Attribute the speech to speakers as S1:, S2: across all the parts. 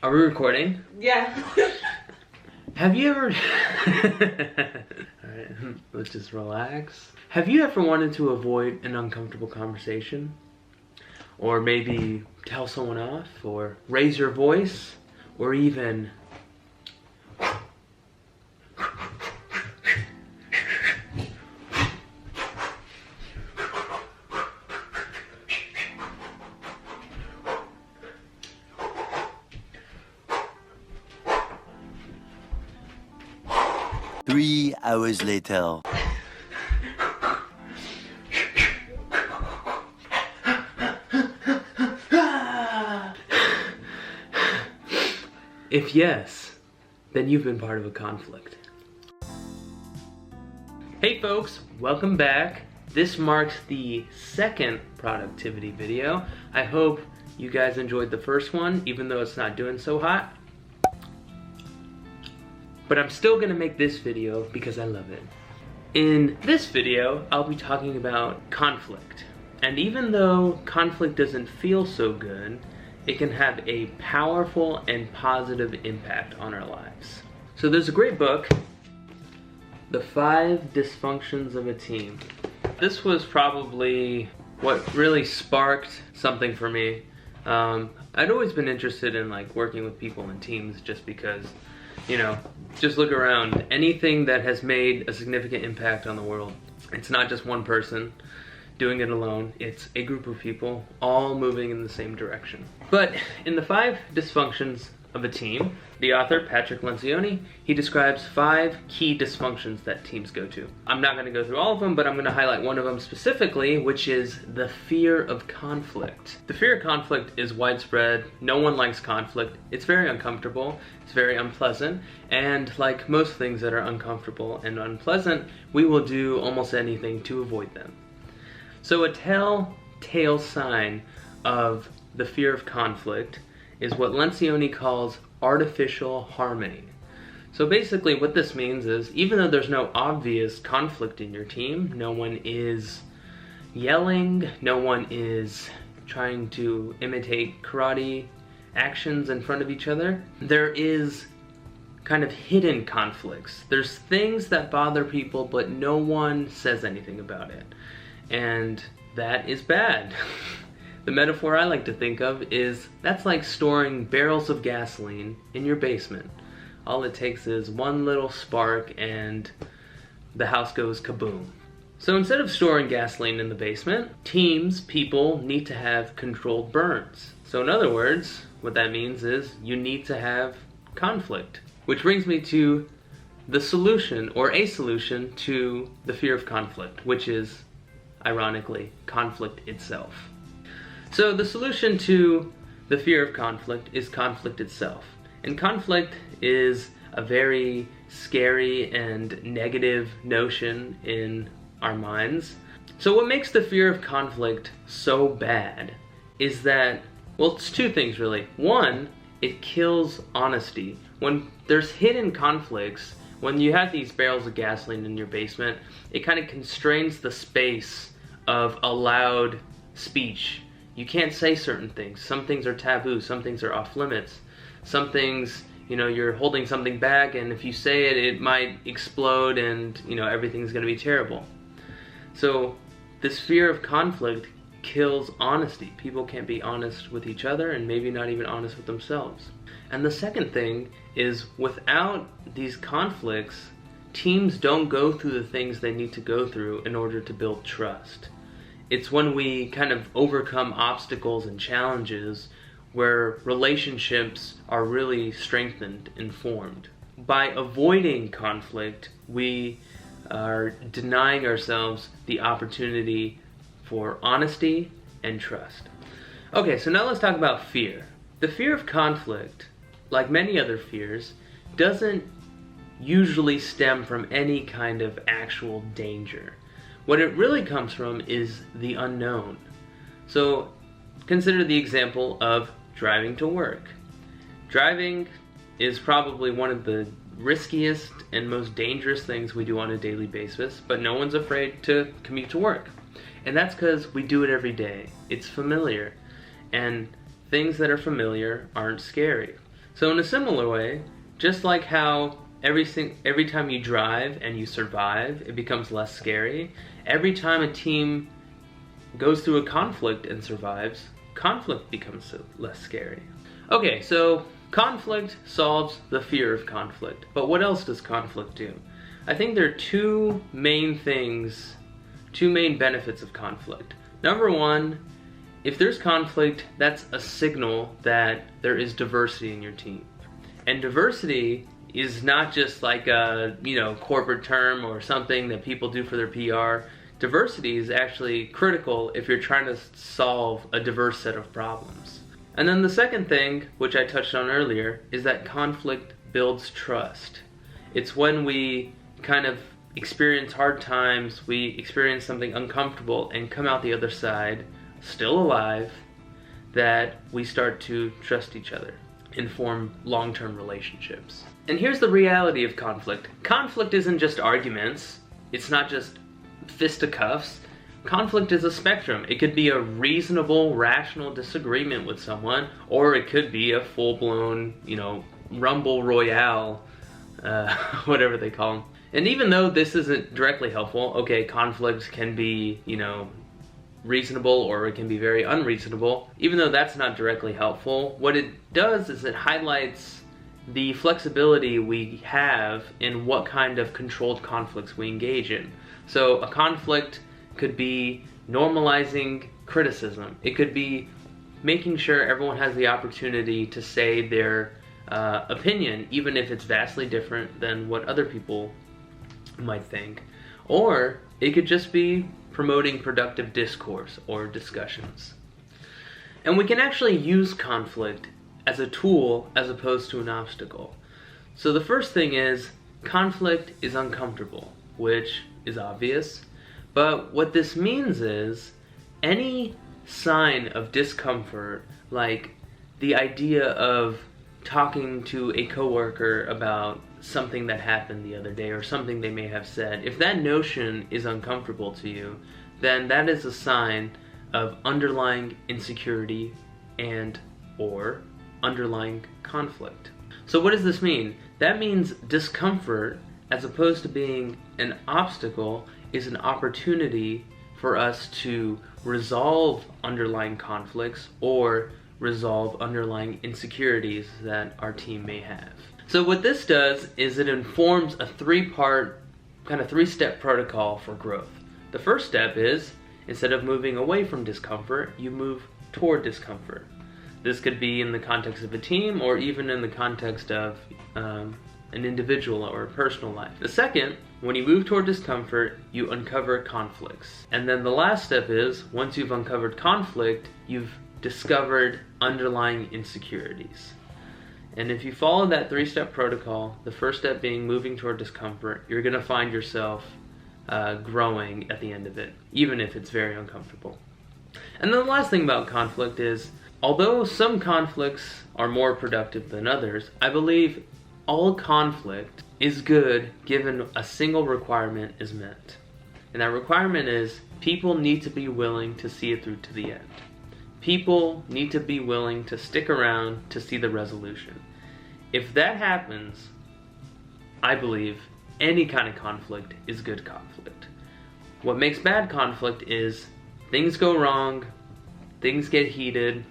S1: Are we recording?
S2: Yeah.
S1: Have you ever... Alright, let's just relax. Have you ever wanted to avoid an uncomfortable conversation? Or maybe tell someone off? Or raise your voice? Or even...
S3: Three hours later.
S1: If yes, then you've been part of a conflict. Hey folks, welcome back. This marks the second productivity video. I hope you guys enjoyed the first one, even though it's not doing so hot. But I'm still gonna make this video because I love it. In this video, I'll be talking about conflict. And even though conflict doesn't feel so good, it can have a powerful and positive impact on our lives. So there's a great book, The 5 Dysfunctions of a Team. This was probably what really sparked something for me. I'd always been interested in working with people in teams just because, you know, just look around. Anything that has made a significant impact on the world, it's not just one person doing it alone, it's a group of people all moving in the same direction. But in The 5 Dysfunctions of a Team, the author, Patrick Lencioni, he describes 5 key dysfunctions that teams go to. I'm not gonna go through all of them, but I'm gonna highlight one of them specifically, which is the fear of conflict. The fear of conflict is widespread. No one likes conflict. It's very uncomfortable. It's very unpleasant. And like most things that are uncomfortable and unpleasant, we will do almost anything to avoid them. So a telltale sign of the fear of conflict is what Lencioni calls artificial harmony. So basically what this means is, even though there's no obvious conflict in your team, no one is yelling, no one is trying to imitate karate actions in front of each other, there is kind of hidden conflicts. There's things that bother people, but no one says anything about it. And that is bad. The metaphor I like to think of is that's like storing barrels of gasoline in your basement. All it takes is one little spark and the house goes kaboom. So instead of storing gasoline in the basement, teams, people need to have controlled burns. So in other words, what that means is you need to have conflict. Which brings me to the solution, or a solution, to the fear of conflict, which is, ironically, conflict itself. So the solution to the fear of conflict is conflict itself. And conflict is a very scary and negative notion in our minds. So what makes the fear of conflict so bad is that, well, it's two things really. One, it kills honesty. When there's hidden conflicts, when you have these barrels of gasoline in your basement, it kind of constrains the space of allowed speech. You can't say certain things. Some things are taboo, some things are off limits. Some things, you know, you're holding something back, and if you say it, it might explode and, you know, everything's gonna be terrible. So this fear of conflict kills honesty. People can't be honest with each other and maybe not even honest with themselves. And the second thing is, without these conflicts, teams don't go through the things they need to go through in order to build trust. It's when we kind of overcome obstacles and challenges where relationships are really strengthened and formed. By avoiding conflict, we are denying ourselves the opportunity for honesty and trust. Okay, so now let's talk about fear. The fear of conflict, like many other fears, doesn't usually stem from any kind of actual danger. What it really comes from is the unknown. So consider the example of driving to work. Driving is probably one of the riskiest and most dangerous things we do on a daily basis, but no one's afraid to commute to work. And that's because we do it every day. It's familiar. And things that are familiar aren't scary. So in a similar way, just like how every time you drive and you survive, it becomes less scary, every time a team goes through a conflict and survives, conflict becomes less scary. Okay, so conflict solves the fear of conflict, but what else does conflict do? I think there are two main benefits of conflict. Number one, if there's conflict, that's a signal that there is diversity in your team. And diversity is not just like a, corporate term or something that people do for their PR. Diversity is actually critical if you're trying to solve a diverse set of problems. And then the second thing, which I touched on earlier, is that conflict builds trust. It's when we kind of experience hard times, we experience something uncomfortable and come out the other side still alive, that we start to trust each other and form long-term relationships. And here's the reality of conflict. Conflict isn't just arguments. It's not just fisticuffs. Conflict is a spectrum. It could be a reasonable, rational disagreement with someone, or it could be a full-blown, rumble royale, whatever they call them. And even though this isn't directly helpful, okay, conflict can be, reasonable or it can be very unreasonable. Even though that's not directly helpful, what it does is it highlights the flexibility we have in what kind of controlled conflicts we engage in. So a conflict could be normalizing criticism. It could be making sure everyone has the opportunity to say their opinion, even if it's vastly different than what other people might think. Or it could just be promoting productive discourse or discussions. And we can actually use conflict as a tool as opposed to an obstacle. So the first thing is, conflict is uncomfortable, which is obvious, but what this means is any sign of discomfort, like the idea of talking to a coworker about something that happened the other day or something they may have said, if that notion is uncomfortable to you, then that is a sign of underlying insecurity and or underlying conflict. So what does this mean? That means discomfort, as opposed to being an obstacle, is an opportunity for us to resolve underlying conflicts or resolve underlying insecurities that our team may have. So what this does is it informs a three-step protocol for growth. The first step is, instead of moving away from discomfort, you move toward discomfort. This could be in the context of a team or even in the context of an individual or a personal life. The second, when you move toward discomfort, you uncover conflicts. And then the last step is, once you've uncovered conflict, you've discovered underlying insecurities. And if you follow that three-step protocol, the first step being moving toward discomfort, you're going to find yourself growing at the end of it, even if it's very uncomfortable. And then the last thing about conflict is, although some conflicts are more productive than others, I believe all conflict is good given a single requirement is met. And that requirement is, people need to be willing to see it through to the end. People need to be willing to stick around to see the resolution. If that happens, I believe any kind of conflict is good conflict. What makes bad conflict is things go wrong, things get heated,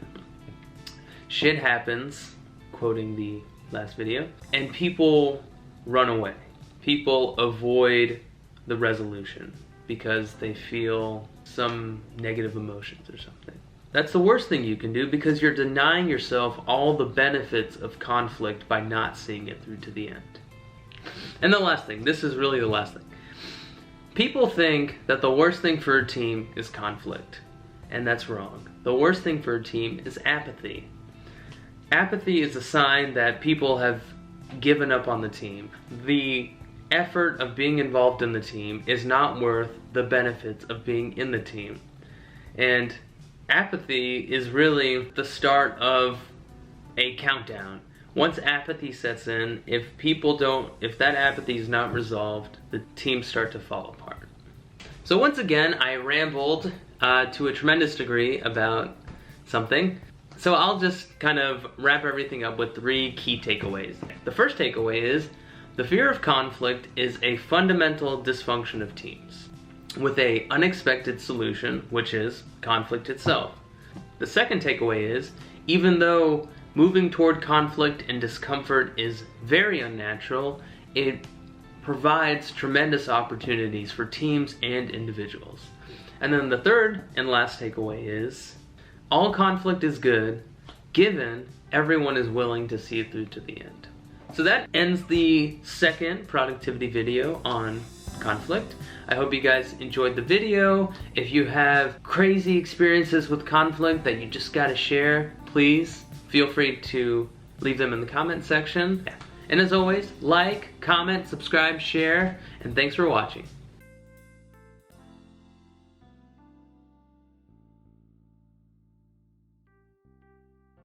S1: shit happens, quoting the last video, and people run away. People avoid the resolution because they feel some negative emotions or something. That's the worst thing you can do, because you're denying yourself all the benefits of conflict by not seeing it through to the end. And the last thing, this is really the last thing. People think that the worst thing for a team is conflict, and that's wrong. The worst thing for a team is apathy. Apathy is a sign that people have given up on the team. The effort of being involved in the team is not worth the benefits of being in the team. And apathy is really the start of a countdown. Once apathy sets in, if that apathy is not resolved, the teams start to fall apart. So once again, I rambled to a tremendous degree about something. So I'll just kind of wrap everything up with 3 key takeaways. The first takeaway is, the fear of conflict is a fundamental dysfunction of teams, with an unexpected solution, which is conflict itself. The second takeaway is, even though moving toward conflict and discomfort is very unnatural, it provides tremendous opportunities for teams and individuals. And then the third and last takeaway is, all conflict is good, given everyone is willing to see it through to the end. So that ends the second productivity video on conflict. I hope you guys enjoyed the video. If you have crazy experiences with conflict that you just gotta share, please feel free to leave them in the comment section. And as always, like, comment, subscribe, share, and thanks for watching.